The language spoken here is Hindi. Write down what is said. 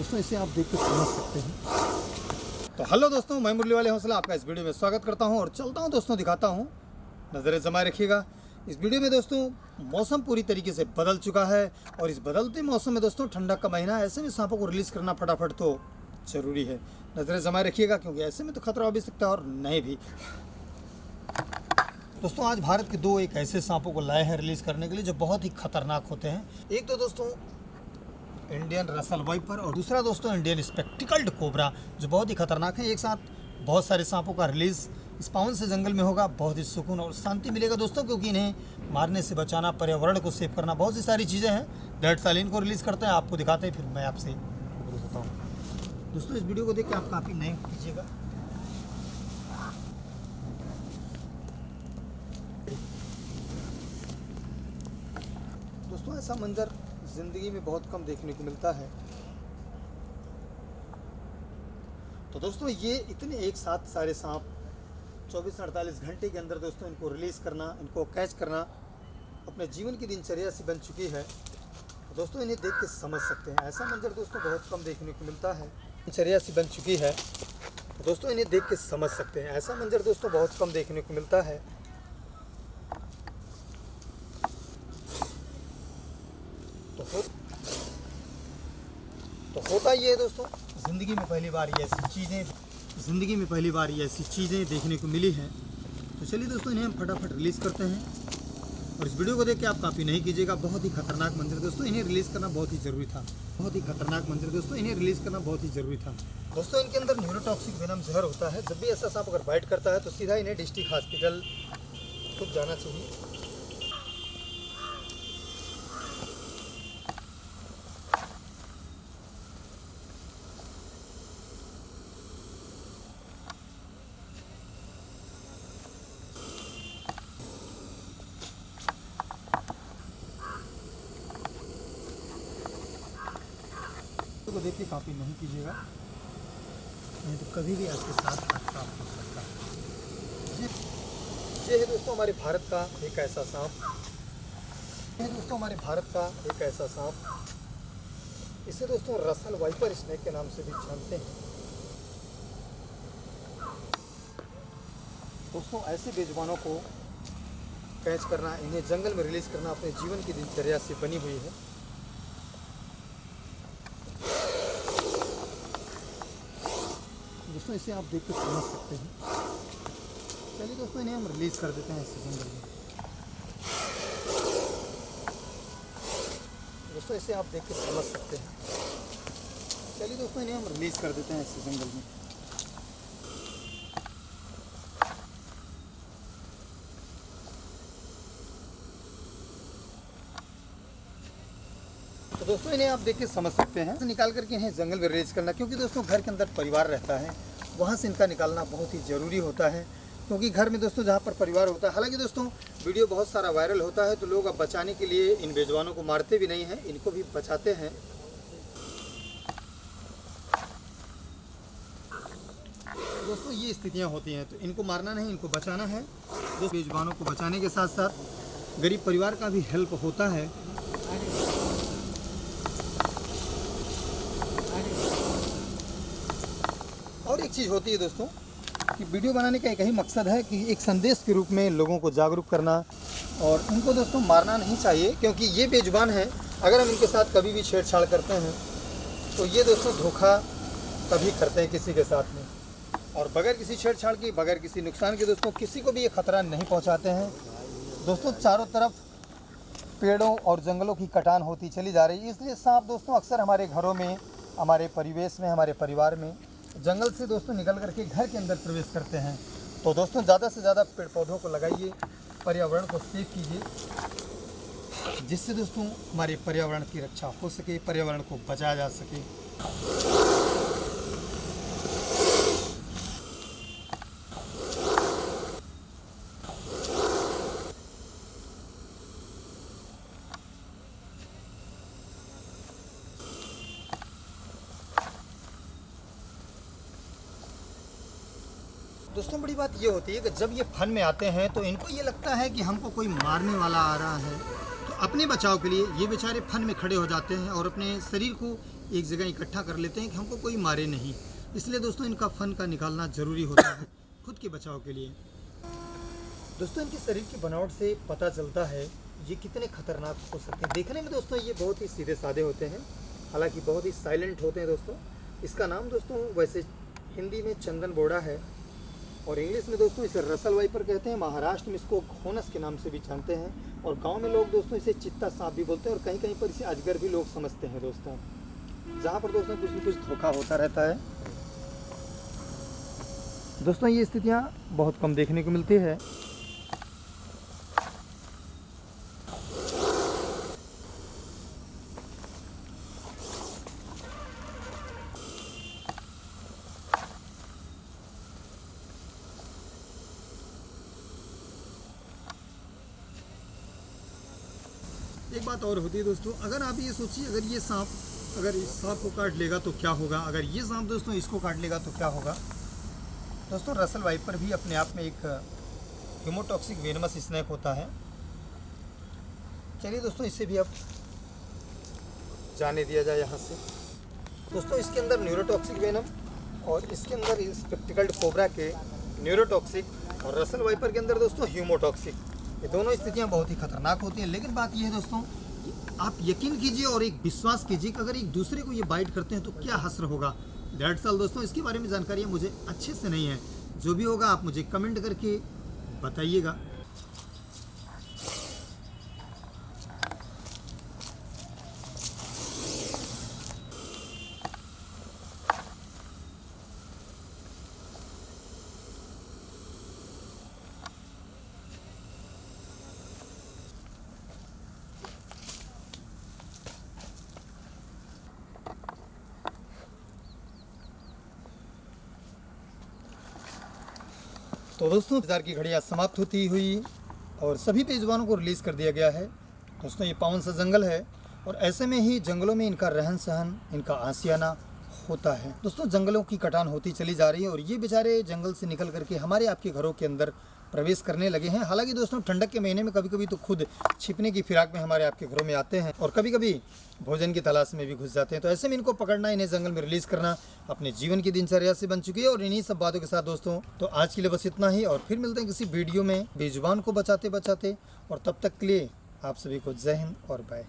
दोस्तों इसे आप देख के समझ सकते हैं। तो हेलो दोस्तों, मैं मुरली वाले हौसला आपका इस वीडियो में स्वागत करता हूं और चलता हूं दोस्तों, दिखाता हूं, नज़रें जमाए रखिएगा। इस वीडियो में दोस्तों मौसम पूरी तरीके से बदल चुका है और इस बदलते मौसम में दोस्तों ठंडक का महीना, ऐसे में सांपों को रिलीज़ करना फटाफट तो ज़रूरी है। नज़रें जमाए रखिएगा क्योंकि ऐसे में तो खतरा हो भी सकता है और नहीं भी। दोस्तों आज भारत के दो एक ऐसे सांपों को लाए हैं रिलीज़ करने के लिए जो बहुत ही खतरनाक होते हैं। एक तो दोस्तों इंडियन रसल वाइपर और दूसरा दोस्तों इंडियन स्पेक्टिकल्ड कोबरा, जो बहुत ही खतरनाक है। एक साथ बहुत सारे सांपों का रिलीज़ इस पावन से जंगल में होगा। बहुत ही सुकून और शांति मिलेगा दोस्तों, क्योंकि इन्हें मारने से बचाना, पर्यावरण को सेव करना, बहुत सी सारी चीज़ें हैं। दैट्स ऑल, इनको रिलीज़ करते हैं, आपको दिखाते हैं, फिर मैं आपसे बताता हूँ। दोस्तों इस वीडियो को देख के आप काफ़ी नए कीजिएगा। दोस्तों ऐसा मंजर ज़िंदगी में बहुत कम देखने को मिलता है। तो दोस्तों ये इतने एक साथ सारे सांप 24 से 48 घंटे के अंदर दोस्तों इनको रिलीज़ करना, इनको कैच करना अपने जीवन की दिनचर्या सी बन चुकी है। तो दोस्तों इन्हें देख के समझ सकते हैं, ऐसा मंजर दोस्तों बहुत कम देखने को मिलता है। दिनचर्या सी बन चुकी है। तो दोस्तों इन्हें देख के समझ सकते हैं, ऐसा मंजर दोस्तों बहुत कम देखने को मिलता है। तो होता ये है दोस्तों, ज़िंदगी में पहली बार ये ऐसी चीज़ें देखने को मिली हैं। तो चलिए दोस्तों इन्हें हम फटाफट रिलीज़ करते हैं और इस वीडियो को देख के आप काफ़ी नहीं कीजिएगा। बहुत ही खतरनाक मंजर दोस्तों, इन्हें रिलीज़ करना बहुत ही ज़रूरी था। दोस्तों इनके अंदर न्यूरोटॉक्सिक वेनम जहर होता है। जब भी ऐसा सांप अगर बाइट करता है तो सीधा इन्हें डिस्ट्रिक्ट हॉस्पिटल खुद जाना चाहिए। को देख के काफ़ी नहीं कीजिएगा, नहीं तो कभी भी आपके साथ हादसा हो सकता है। ये है दोस्तों हमारे भारत का एक ऐसा सांप, इसे दोस्तों रसल वाइपर स्नेक के नाम से भी जानते हैं। दोस्तों ऐसे बेजुबानों को कैच करना, इन्हें जंगल में रिलीज़ करना अपने जीवन की दिनचर्या से बनी हुई है। दोस्तों इसे आप देख के समझ सकते हैं। चलिए दोस्तों इन्हें हम रिलीज़ कर देते हैं इस जंगल में। दोस्तों इसे आप देख के समझ सकते हैं। चलिए दोस्तों इन्हें हम रिलीज़ कर देते हैं इस जंगल में। तो दोस्तों इन्हें आप देख के समझ सकते हैं। निकाल करके इन्हें जंगल में रिलीज़ करना, क्योंकि दोस्तों घर के अंदर परिवार रहता है, वहाँ से इनका निकालना बहुत ही ज़रूरी होता है। क्योंकि घर में दोस्तों जहाँ पर परिवार होता है, हालांकि दोस्तों वीडियो बहुत सारा वायरल होता है, तो लोग अब बचाने के लिए इन बेजुबानों को मारते भी नहीं हैं, इनको भी बचाते हैं। दोस्तों ये स्थितियाँ होती हैं, तो इनको मारना नहीं, इनको बचाना है। दोस्तों बेजुबानों को बचाने के साथ साथ गरीब परिवार का भी हेल्प होता है। और एक चीज़ होती है दोस्तों कि वीडियो बनाने का एक ही मकसद है कि एक संदेश के रूप में लोगों को जागरूक करना, और उनको दोस्तों मारना नहीं चाहिए, क्योंकि ये बेजुबान हैं। अगर हम इनके साथ कभी भी छेड़छाड़ करते हैं तो ये दोस्तों धोखा कभी करते हैं किसी के साथ में, और बगैर किसी छेड़छाड़ के, बगैर किसी नुकसान के दोस्तों किसी को भी ये खतरा नहीं पहुँचाते हैं। दोस्तों चारों तरफ पेड़ों और जंगलों की कटान होती चली जा रही है, इसलिए सांप दोस्तों अक्सर हमारे घरों में, हमारे परिवेश में, हमारे परिवार में जंगल से दोस्तों निकल करके घर के अंदर प्रवेश करते हैं। तो दोस्तों ज़्यादा से ज़्यादा पेड़ पौधों को लगाइए, पर्यावरण को सेव कीजिए, जिससे दोस्तों हमारे पर्यावरण की रक्षा हो सके, पर्यावरण को बचाया जा सके। दोस्तों बड़ी बात ये होती है कि जब ये फन में आते हैं तो इनको ये लगता है कि हमको कोई मारने वाला आ रहा है, तो अपने बचाव के लिए ये बेचारे फन में खड़े हो जाते हैं और अपने शरीर को एक जगह इकट्ठा कर लेते हैं कि हमको कोई मारे नहीं। इसलिए दोस्तों इनका फन का निकालना ज़रूरी होता है खुद के बचाव के लिए। दोस्तों इनके शरीर की बनावट से पता चलता है ये कितने खतरनाक हो सकते हैं। देखने में दोस्तों ये बहुत ही सीधे साधे होते हैं, हालांकि बहुत ही साइलेंट होते हैं दोस्तों। इसका नाम दोस्तों वैसे हिंदी में चंदन बोड़ा है और इंग्लिश में दोस्तों इसे रसल वाइपर कहते हैं। महाराष्ट्र में इसको घोनस के नाम से भी जानते हैं और गांव में लोग दोस्तों इसे चित्ता सांप भी बोलते हैं और कहीं कहीं पर इसे अजगर भी लोग समझते हैं दोस्तों, जहाँ पर दोस्तों कुछ न कुछ धोखा होता रहता है। दोस्तों ये स्थितियाँ बहुत कम देखने को मिलती है। एक बात और होती है दोस्तों, अगर आप ये सोचिए अगर ये सांप अगर इस सांप को काट लेगा तो क्या होगा, अगर ये सांप दोस्तों इसको काट लेगा तो क्या होगा। दोस्तों रसल वाइपर भी अपने आप में एक ह्यूमोटॉक्सिक वेनमस स्नेक होता है। चलिए दोस्तों इसे भी अब जाने दिया जाए यहाँ से। दोस्तों इसके अंदर न्यूरोटॉक्सिक वेनम और इसके अंदर स्पेक्टिकल्ड कोबरा के न्यूरोटॉक्सिक और रसल वाइपर के अंदर दोस्तों ह्यूमोटॉक्सिक, ये दोनों स्थितियाँ बहुत ही खतरनाक होती हैं। लेकिन बात यह है दोस्तों कि आप यकीन कीजिए और एक विश्वास कीजिए कि अगर एक दूसरे को ये बाइट करते हैं तो क्या हश्र होगा। दैट्स ऑल दोस्तों, इसके बारे में जानकारी मुझे अच्छे से नहीं है। जो भी होगा आप मुझे कमेंट करके बताइएगा। तो दोस्तों इंतजार की घड़ियाँ समाप्त होती हुई और सभी बेजुबानों को रिलीज़ कर दिया गया है। दोस्तों ये पावन सा जंगल है और ऐसे में ही जंगलों में इनका रहन सहन, इनका आशियाना होता है। दोस्तों जंगलों की कटान होती चली जा रही है और ये बेचारे जंगल से निकल करके हमारे आपके घरों के अंदर प्रवेश करने लगे हैं। हालांकि दोस्तों ठंडक के महीने में कभी कभी तो खुद छिपने की फिराक में हमारे आपके घरों में आते हैं और कभी कभी भोजन की तलाश में भी घुस जाते हैं। तो ऐसे में इनको पकड़ना, इन्हें जंगल में रिलीज़ करना अपने जीवन की दिनचर्या से बन चुकी है। और इन्हीं सब बातों के साथ दोस्तों तो आज के लिए बस इतना ही और फिर मिलते हैं किसी वीडियो में बेजुबान को बचाते बचाते। और तब तक के लिए आप सभी को जय हिंद और बाय।